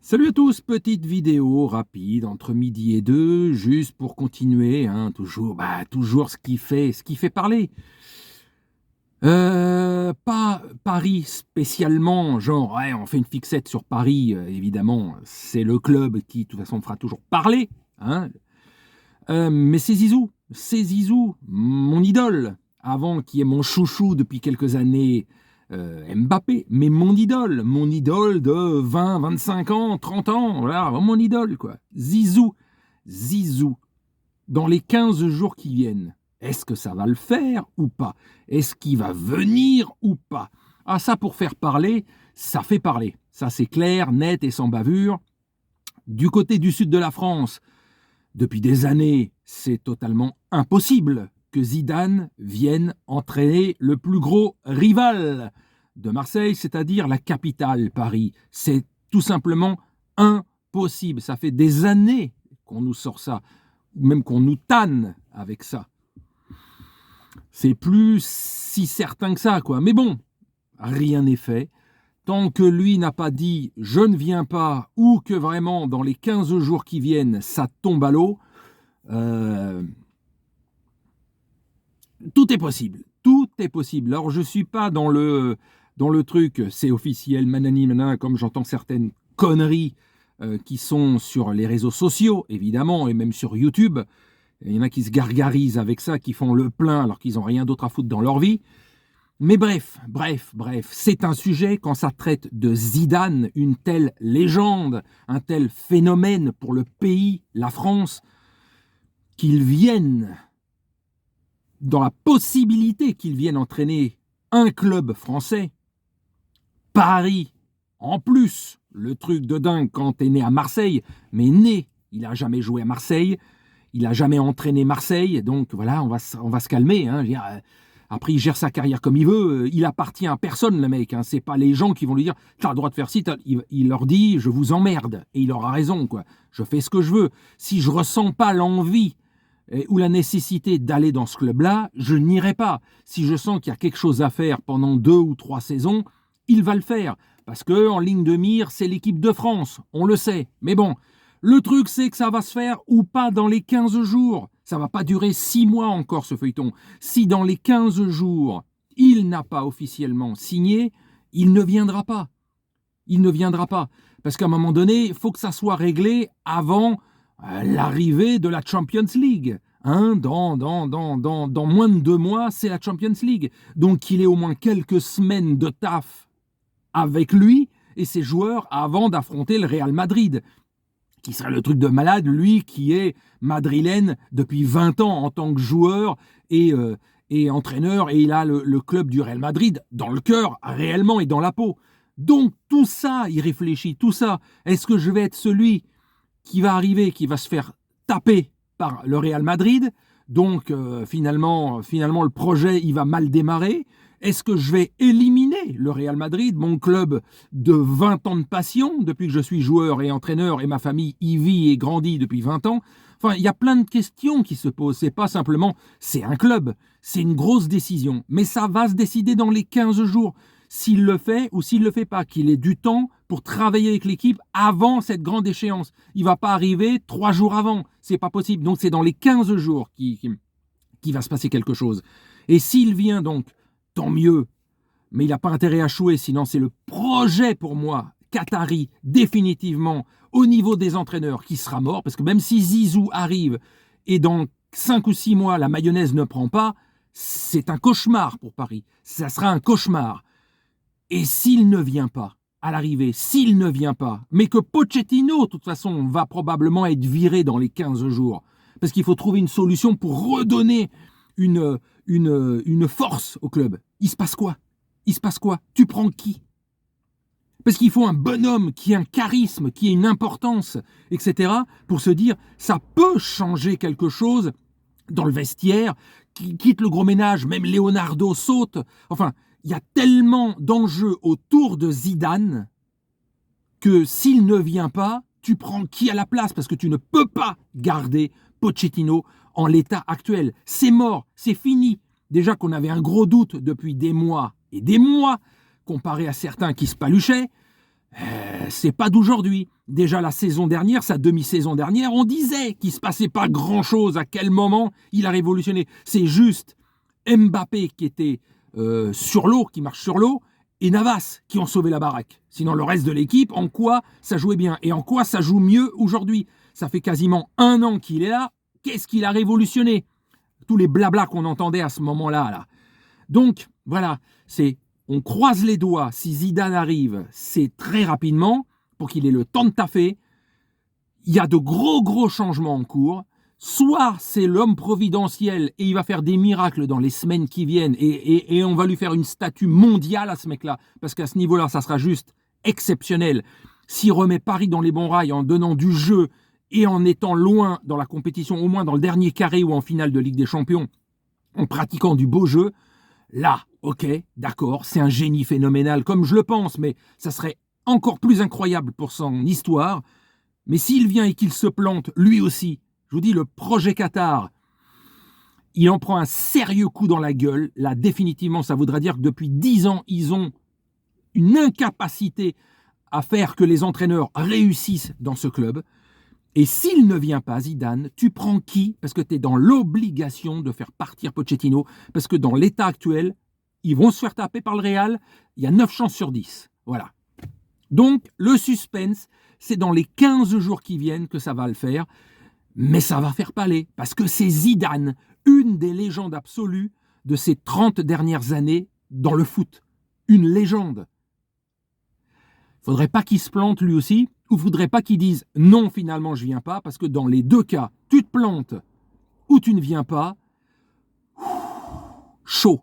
Salut à tous, petite vidéo rapide entre midi et deux, juste pour continuer, toujours ce qui fait parler. Pas Paris spécialement, genre ouais, on fait une fixette sur Paris, évidemment, c'est le club qui de toute façon fera toujours parler, hein. Mais c'est Zizou, mon idole, avant qui est mon chouchou depuis quelques années, Mbappé, mais mon idole de 20, 25 ans, 30 ans, voilà, mon idole, quoi. Zizou, dans les 15 jours qui viennent, est-ce que ça va le faire ou pas? Est-ce qu'il va venir ou pas? Ah, ça, pour faire parler, ça fait parler. Ça, c'est clair, net et sans bavure. Du côté du sud de la France, depuis des années, c'est totalement impossible que Zidane vienne entraîner le plus gros rival de Marseille, c'est-à-dire la capitale, Paris. C'est tout simplement impossible. Ça fait des années qu'on nous sort ça, même qu'on nous tanne avec ça. C'est plus si certain que ça, quoi. Mais bon, rien n'est fait. Tant que lui n'a pas dit « je ne viens pas » ou que vraiment, dans les 15 jours qui viennent, ça tombe à l'eau, tout est possible. Tout est possible. Alors, je ne suis pas dans le truc, c'est officiel, manani, manana, comme j'entends certaines conneries qui sont sur les réseaux sociaux, évidemment, et même sur YouTube. Il y en a qui se gargarisent avec ça, qui font le plein alors qu'ils n'ont rien d'autre à foutre dans leur vie. Mais bref, c'est un sujet quand ça traite de Zidane, une telle légende, un tel phénomène pour le pays, la France, qu'il vienne, dans la possibilité qu'il vienne entraîner un club français, Paris, en plus, le truc de dingue quand t'es né à Marseille, mais né, il n'a jamais joué à Marseille, il n'a jamais entraîné Marseille, donc voilà, on va se calmer, hein, après, il gère sa carrière comme il veut. Il appartient à personne, le mec. Hein. C'est pas les gens qui vont lui dire « t'as le droit de faire ci ». Il leur dit « je vous emmerde ». Et il aura raison, quoi. Je fais ce que je veux. Si je ressens pas l'envie ou la nécessité d'aller dans ce club-là, je n'irai pas. Si je sens qu'il y a quelque chose à faire pendant 2 ou 3 saisons, il va le faire. Parce que en ligne de mire, c'est l'équipe de France. On le sait. Mais bon, le truc, c'est que ça va se faire ou pas dans les 15 jours. Ça ne va pas durer 6 mois encore, ce feuilleton. Si dans les 15 jours, il n'a pas officiellement signé, il ne viendra pas. Il ne viendra pas. Parce qu'à un moment donné, il faut que ça soit réglé avant l'arrivée de la Champions League. Hein, dans moins de 2 mois, c'est la Champions League. Donc, il ait au moins quelques semaines de taf avec lui et ses joueurs avant d'affronter le Real Madrid, qui serait le truc de malade, lui qui est madrilène depuis 20 ans en tant que joueur et entraîneur, et il a le club du Real Madrid dans le cœur, réellement, et dans la peau. Donc tout ça, il réfléchit, tout ça. Est-ce que je vais être celui qui va arriver, qui va se faire taper par le Real Madrid? Donc finalement, le projet, il va mal démarrer. Est-ce que je vais éliminer le Real Madrid, mon club de 20 ans de passion, depuis que je suis joueur et entraîneur, et ma famille y vit et grandit depuis 20 ans? Enfin, il y a plein de questions qui se posent. C'est pas simplement, c'est un club, c'est une grosse décision. Mais ça va se décider dans les 15 jours. S'il le fait ou s'il ne le fait pas, qu'il ait du temps pour travailler avec l'équipe avant cette grande échéance. Il ne va pas arriver 3 jours avant. C'est pas possible. Donc, c'est dans les 15 jours qu'il va se passer quelque chose. Et s'il vient donc, tant mieux, mais il n'a pas intérêt à chouer, sinon c'est le projet pour moi, Qatari, définitivement, au niveau des entraîneurs, qui sera mort, parce que même si Zizou arrive, et dans 5 ou 6 mois, la mayonnaise ne prend pas, c'est un cauchemar pour Paris. Ça sera un cauchemar. Et s'il ne vient pas, à l'arrivée, s'il ne vient pas, mais que Pochettino, de toute façon, va probablement être viré dans les 15 jours, parce qu'il faut trouver une solution pour redonner une force au club. Il se passe quoi? Tu prends qui? Parce qu'il faut un bonhomme qui ait un charisme, qui ait une importance, etc., pour se dire, ça peut changer quelque chose dans le vestiaire, qui quitte le gros ménage, même Leonardo saute. Enfin, il y a tellement d'enjeux autour de Zidane que s'il ne vient pas, tu prends qui à la place? Parce que tu ne peux pas garder Pochettino en l'état actuel. C'est mort, c'est fini. Déjà qu'on avait un gros doute depuis des mois et des mois, comparé à certains qui se paluchaient. C'est pas d'aujourd'hui. Déjà la saison dernière, sa demi-saison dernière, on disait qu'il ne se passait pas grand-chose. À quel moment il a révolutionné? C'est juste Mbappé qui était sur l'eau, qui marche sur l'eau, et Navas qui ont sauvé la baraque. Sinon, le reste de l'équipe, en quoi ça jouait bien? Et en quoi ça joue mieux aujourd'hui? Ça fait quasiment 1 an qu'il est là. Qu'est-ce qu'il a révolutionné? Tous les blablas qu'on entendait à ce moment-là. Là. Donc, voilà, on croise les doigts. Si Zidane arrive, c'est très rapidement pour qu'il ait le temps de taffer. Il y a de gros changements en cours. Soit c'est l'homme providentiel et il va faire des miracles dans les semaines qui viennent et on va lui faire une statue mondiale à ce mec-là, parce qu'à ce niveau-là, ça sera juste exceptionnel. S'il remet Paris dans les bons rails en donnant du jeu et en étant loin dans la compétition, au moins dans le dernier carré ou en finale de Ligue des Champions, en pratiquant du beau jeu, là, ok, d'accord, c'est un génie phénoménal, comme je le pense, mais ça serait encore plus incroyable pour son histoire. Mais s'il vient et qu'il se plante, lui aussi, je vous dis, le projet Qatar, il en prend un sérieux coup dans la gueule. Là, définitivement, ça voudra dire que depuis 10 ans, ils ont une incapacité à faire que les entraîneurs réussissent dans ce club. Et s'il ne vient pas, Zidane, tu prends qui? Parce que tu es dans l'obligation de faire partir Pochettino, parce que dans l'état actuel, ils vont se faire taper par le Real. Il y a 9 chances sur 10. Voilà. Donc, le suspense, c'est dans les 15 jours qui viennent que ça va le faire. Mais ça va faire pâler, parce que c'est Zidane, une des légendes absolues de ces 30 dernières années dans le foot. Une légende. Faudrait pas qu'il se plante lui aussi, ou faudrait pas qu'il dise « non, finalement, je viens pas », parce que dans les deux cas, tu te plantes ou tu ne viens pas, chaud.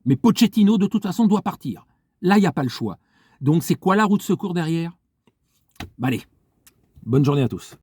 Mais Pochettino, de toute façon, doit partir. Là, il n'y a pas le choix. Donc, c'est quoi la roue de secours derrière? Allez, bonne journée à tous.